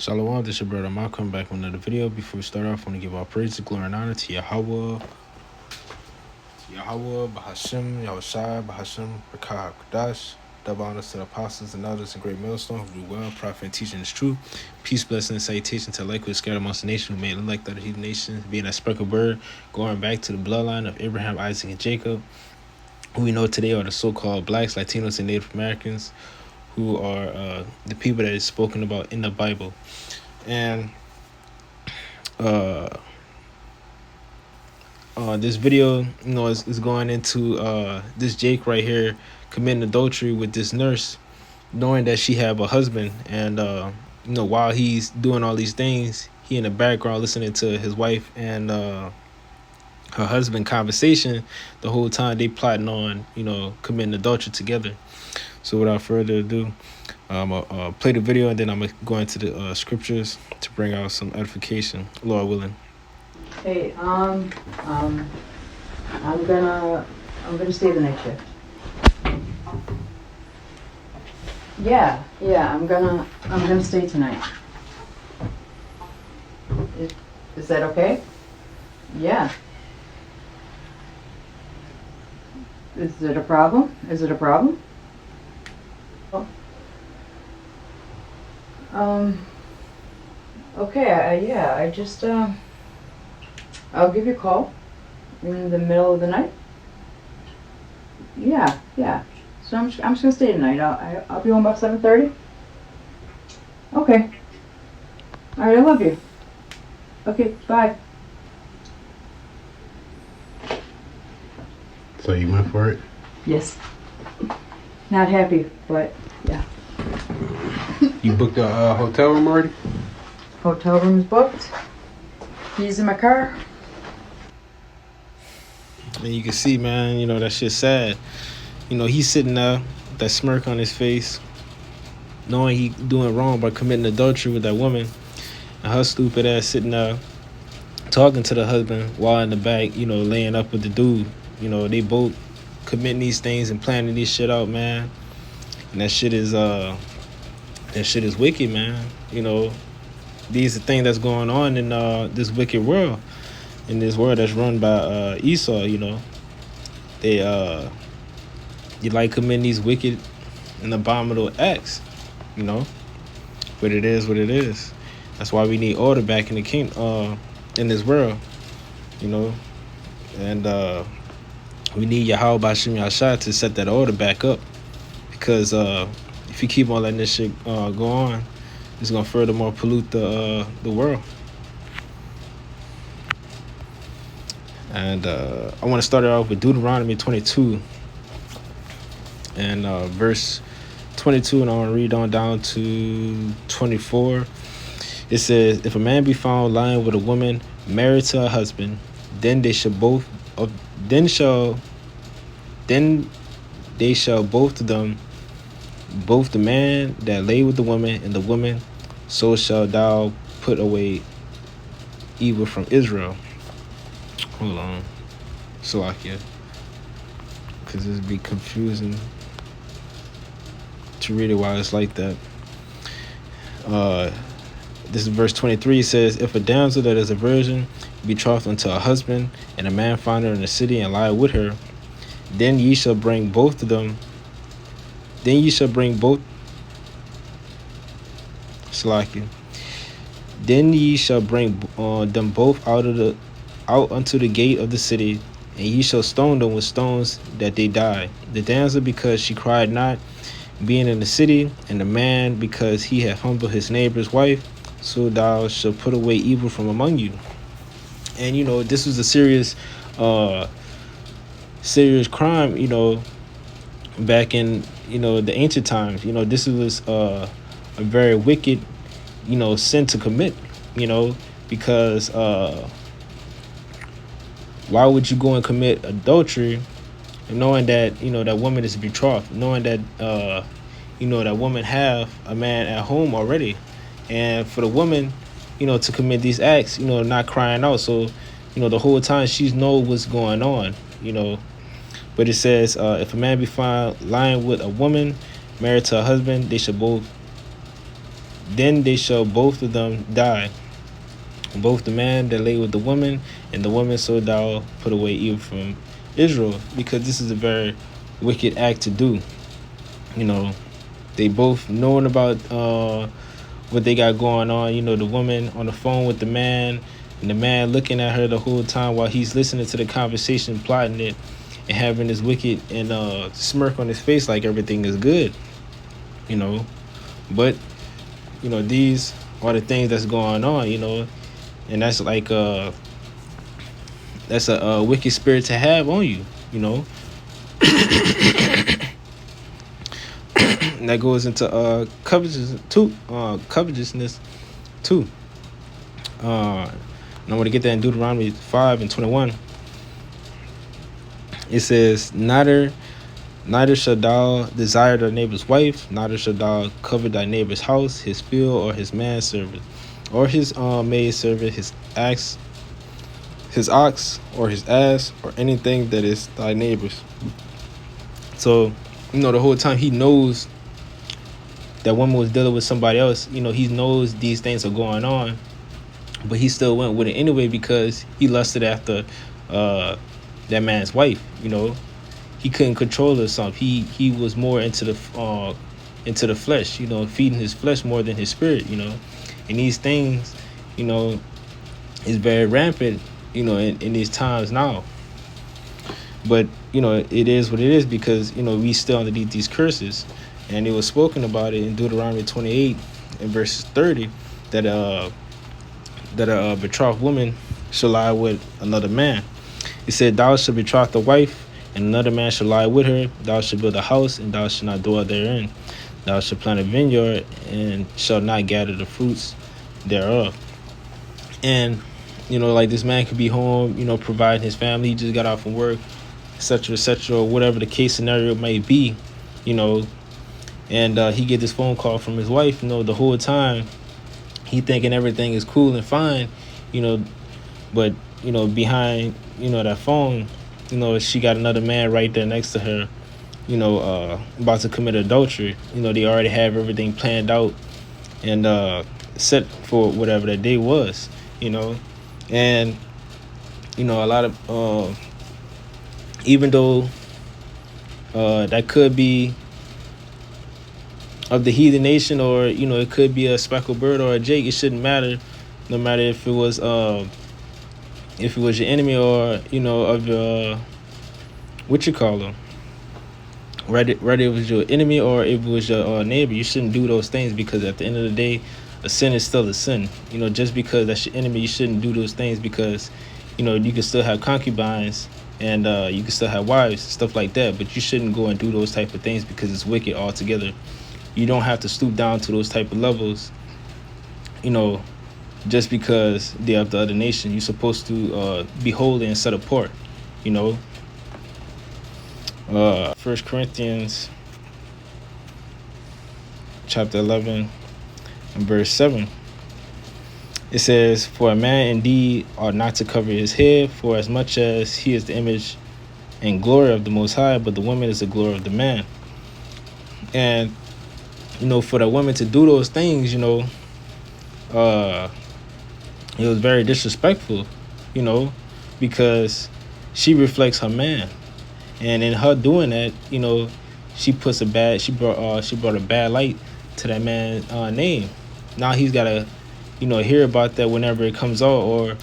Shalom, this is your brother Malcolm back with another video. Before we start off, I want to give all praise, glory, and honor to Yahweh, Bahashim, Yahushai, Bahashim, Rakah, Kadash. Double honors to the apostles and elders and great millstone who do well, prophet and teaching is true. Peace, blessing, and salutation to like who is scattered amongst the nation who made elect out of heathen nations, being that speckled bird, going back to the bloodline of Abraham, Isaac, and Jacob, who we know today are the so-called blacks, Latinos, and Native Americans, who are the people that is spoken about in the Bible. And this video, is going into this Jake right here committing adultery with this nurse, knowing that she have a husband, and while he's doing all these things, he in the background listening to his wife and her husband conversation the whole time they plotting on committing adultery together. So without further ado, I'm gonna play the video, and then I'm gonna go into the scriptures to bring out some edification, Lord willing. Hey, I'm gonna stay the night shift. Yeah, I'm gonna stay tonight. Is that okay? Yeah. Is it a problem? Okay, yeah, I just, I'll give you a call in the middle of the night. Yeah. So I'm just gonna stay tonight. I'll be home about 7:30. Okay. All right, I love you. Okay, bye. So you went for it? Yes. Not happy, but yeah. You booked a hotel room already? Hotel room's booked. Keys in my car. And you can see, man, that shit's sad. He's sitting there with that smirk on his face, knowing he doing wrong by committing adultery with that woman. And her stupid ass sitting there talking to the husband while in the back, laying up with the dude. They both committing these things and planning this shit out, man. And that shit is wicked, man. These are things that's going on in this wicked world. In this world that's run by Esau, they like committing these wicked and abominable acts, But it is what it is. That's why we need order back in the in this world, And we need Yahweh Bashim Yashai to set that order back up, because if you keep on letting this shit go on, it's gonna furthermore pollute the world. And I want to start it off with Deuteronomy 22 and verse 22, and I want to read on down to 24. It says, "If a man be found lying with a woman married to a husband, then they shall both of them, both the man that lay with the woman and the woman, so shall thou put away evil from Israel." Hold on, Salakia, because it'd be confusing to read it while it's like that. This is verse 23. It says, "If a damsel that is a virgin be betrothed unto a husband, and a man find her in the city and lie with her, then ye shall bring both of them. Then ye shall bring both. Salakia. Then ye shall bring them both out unto the gate of the city, and ye shall stone them with stones that they die. The damsel because she cried not, being in the city, and the man because he hath humbled his neighbor's wife, so thou shalt put away evil from among you." And this was a serious crime, back in the ancient times. This was a very wicked sin to commit, because why would you go and commit adultery knowing that that woman is betrothed, knowing that that woman have a man at home already, and for the woman to commit these acts, not crying out, so the whole time she's know what's going on, but it says, "If a man be found lying with a woman married to a husband, they shall both then they shall both of them die, both the man that lay with the woman and the woman, so thou put away evil from Israel, because this is a very wicked act to do. You know, they both knowing about what they got going on. You know, the woman on the phone with the man, and the man looking at her the whole time while he's listening to the conversation, plotting it, and having this wicked and smirk on his face like everything is good. You know, but these are the things that's going on. And that's like that's a wicked spirit to have on you. And that goes into covetousness too. And I want to get that in Deuteronomy 5:21. It says, neither shall thou desire thy neighbor's wife, neither shall thou covet thy neighbor's house, his field, or his manservant, or his maidservant, his ox, or his ass, or anything that is thy neighbor's. So, the whole time he knows that woman was dealing with somebody else. He knows these things are going on, but he still went with it anyway because he lusted after that man's wife. He couldn't control herself. He was more into the flesh. Feeding his flesh more than his spirit. And these things, is very rampant. In these times now. But it is what it is because we still underneath these curses. And it was spoken about it in Deuteronomy 28 and verse 30 that a betrothed woman shall lie with another man. It said, thou shalt betroth a wife, and another man shall lie with her. Thou shalt build a house, and thou shalt not dwell therein. Thou shalt plant a vineyard, and shalt not gather the fruits thereof. And like this man could be home, providing his family. He just got off from work, etc., or whatever the case scenario may be, and he get this phone call from his wife. The whole time he thinking everything is cool and fine, but behind that phone, she got another man right there next to her, about to commit adultery. They already have everything planned out and set for whatever that day was, and a lot of even though that could be of the heathen nation, or it could be a speckled bird or a jake. It shouldn't matter, no matter if it was your enemy or of what you call them. Whether it was your enemy or if it was your neighbor, you shouldn't do those things, because at the end of the day, a sin is still a sin. Just because that's your enemy, you shouldn't do those things, because you can still have concubines and you can still have wives, stuff like that. But you shouldn't go and do those type of things because it's wicked altogether. You don't have to stoop down to those type of levels, just because they're of the other nation. You're supposed to be holy and set apart, 1 Corinthians chapter 11 and verse 7. It says, for a man indeed ought not to cover his head, for as much as he is the image and glory of the Most High, but the woman is the glory of the man. And for the woman to do those things, it was very disrespectful, because she reflects her man, and in her doing that, she brought a bad light to that man's name. Now he's gotta, hear about that whenever it comes out, or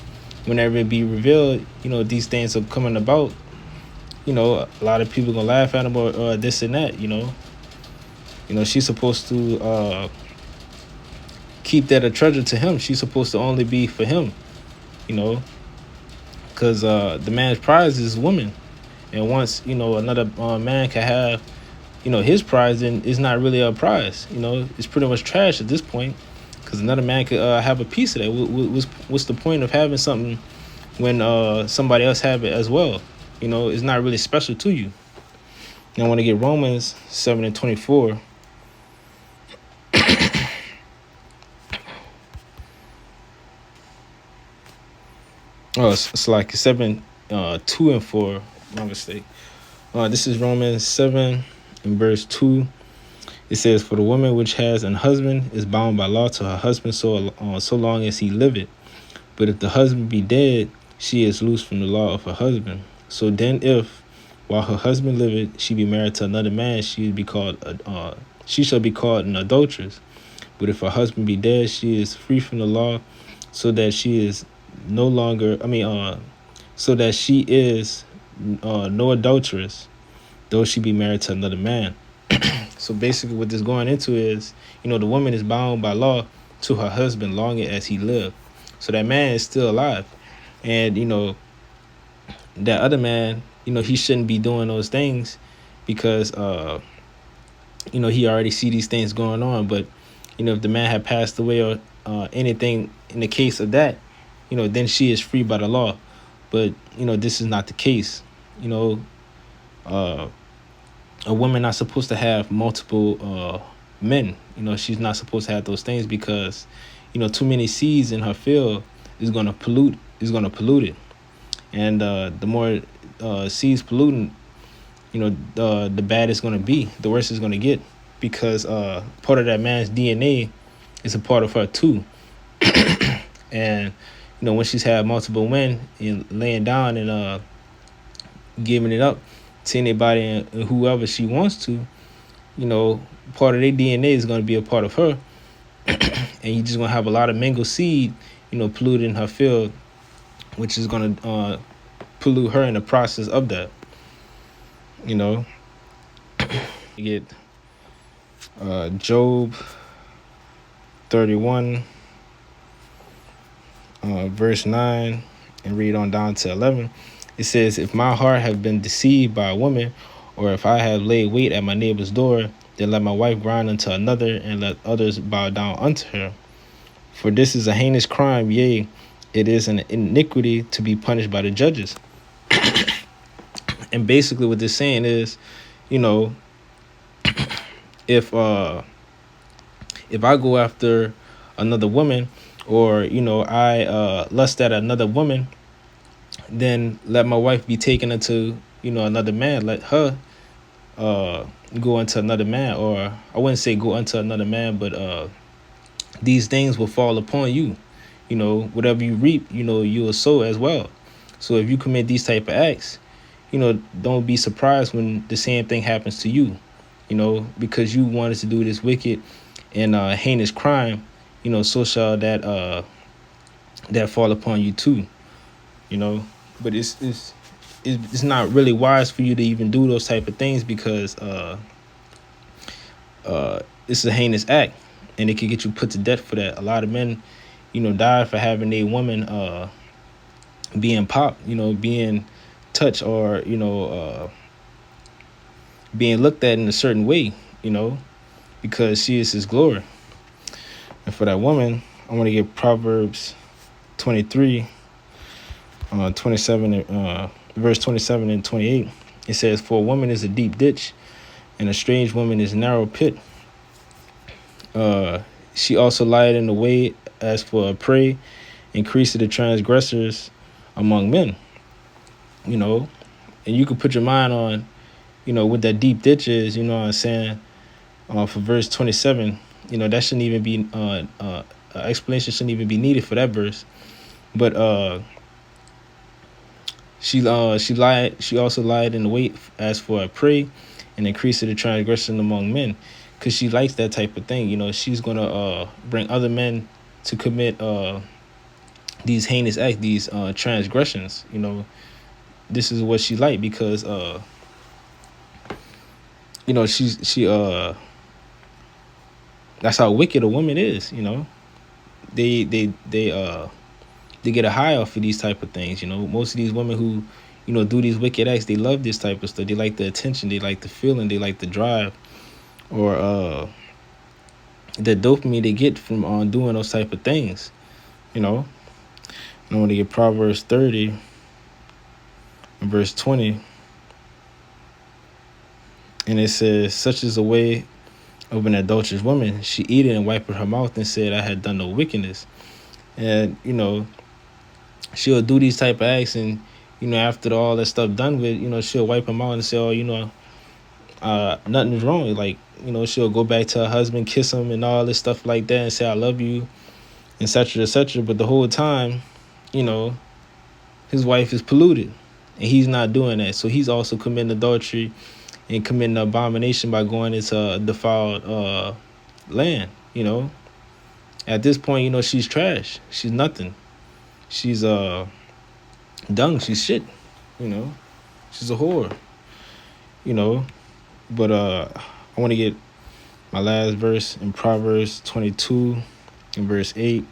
whenever it be revealed. These things are coming about. A lot of people gonna laugh at him or this and that. She's supposed to keep that a treasure to him. She's supposed to only be for him, because the man's prize is woman. And once, another man can have, his prize, then it's not really a prize. It's pretty much trash at this point, because another man could have a piece of that. What's the point of having something when somebody else have it as well? It's not really special to you. And I want to get Romans 7:24. Oh, it's like 7, 2 and 4. My mistake. This is Romans 7 and verse 2. It says, "For the woman which has an husband is bound by law to her husband so long as he liveth. But if the husband be dead, she is loose from the law of her husband. So then, if while her husband liveth, she be married to another man, she shall be called an adulteress. But if her husband be dead, she is free from the law, so that she is no longer. So that she is no adulteress, though she be married to another man." So basically, what this going into is, the woman is bound by law to her husband long as he lived. So that man is still alive, and that other man, he shouldn't be doing those things because he already see these things going on. But if the man had passed away or anything in the case of that, then she is free by the law. But this is not the case. You know, uh, a woman not supposed to have multiple men. She's not supposed to have those things because too many seeds in her field is gonna pollute it, and the more seeds polluting, the bad it's gonna be, the worse it's gonna get, because part of that man's DNA is a part of her too. And when she's had multiple men and laying down and giving it up to anybody and whoever she wants to, part of their DNA is going to be a part of her. And you're just going to have a lot of mingled seed, polluting her field, which is going to pollute her in the process of that. You get Job 31, verse 9, and read on down to 11. It says, "If my heart have been deceived by a woman, or if I have laid wait at my neighbor's door, then let my wife grind unto another, and let others bow down unto her. For this is a heinous crime, yea, it is an iniquity to be punished by the judges." And basically what this saying is, you know, if I go after another woman, or I lust at another woman, then let my wife be taken into another man. Let her go into another man, or I wouldn't say go into another man, but these things will fall upon you. Whatever you reap, you will sow as well. So if you commit these type of acts, don't be surprised when the same thing happens to you. Because you wanted to do this wicked and heinous crime, so shall that fall upon you too. But it's not really wise for you to even do those type of things, because it's a heinous act, and it could get you put to death for that. A lot of men, die for having a woman being popped, being touched, or being looked at in a certain way, because she is his glory. And for that woman, I want to get Proverbs 23, 27, verse 27 and 28. It says, "For a woman is a deep ditch, and a strange woman is a narrow pit. She also lied in the way as for a prey, increased the transgressors among men." And you can put your mind on, what that deep ditch is. You know what I'm saying? For verse 27, that shouldn't even be explanation shouldn't even be needed for that verse. But she lied. She also lied in the weight as for a prey, and increased the transgression among men, because she likes that type of thing. She's gonna bring other men to commit these heinous acts, these transgressions. This is what she like, because she that's how wicked a woman is. They get a high off of these type of things. Most of these women who do these wicked acts, they love this type of stuff. They like the attention, they like the feeling, they like the drive, or the dopamine they get from doing those type of things. And I want to get Proverbs 30 and verse 20, and it says, "Such is the way of an adulterous woman. She eated and wiped her mouth and said, I had done no wickedness." And she'll do these type of acts, and after all that stuff done with, she'll wipe her mouth and say, "Oh, nothing is wrong. Like, she'll go back to her husband, kiss him, and all this stuff like that, and say I love you, etc., etc. But the whole time, you know, his wife is polluted, and he's not doing that. So he's also committing adultery and committing an abomination by going into a defiled land. At this point, she's trash. She's nothing. She's dung. She's shit. You know, she's a whore. You know, but I want to get my last verse in Proverbs 22 in verse 8.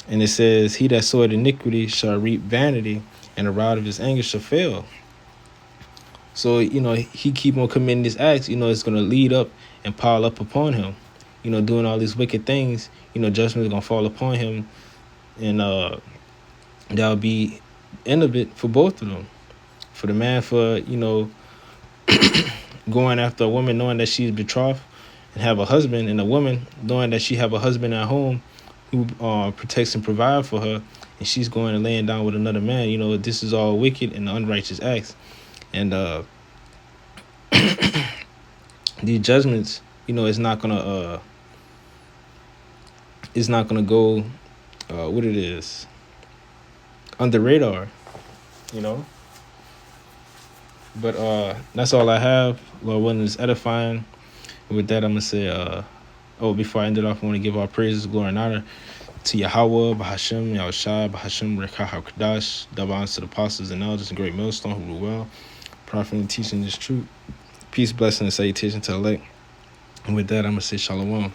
And it says, he that soweth iniquity shall reap vanity, and the rod of his anger shall fail. So, he keep on committing these acts, it's going to lead up and pile up upon him. Doing all these wicked things, judgment is going to fall upon him. And that'll be end of it for both of them. For the man for, going after a woman knowing that she's betrothed and have a husband, and a woman knowing that she have a husband at home who protects and provide for her, and she's going and laying down with another man. This is all wicked and unrighteous acts. And these judgments, it's not gonna go what it is under radar, But that's all I have. Lord willing, is edifying. And with that, I'm gonna say, before I end it off, I want to give all praises, glory, and honor to Yahweh, Bahashem, Yahushua, Bahashem, Rekah HaKadosh, Davans to the apostles and elders, and great millstone who do well, prophet and teaching this truth. Peace, blessing, and salutation to the elect. And with that, I'm gonna say Shalom.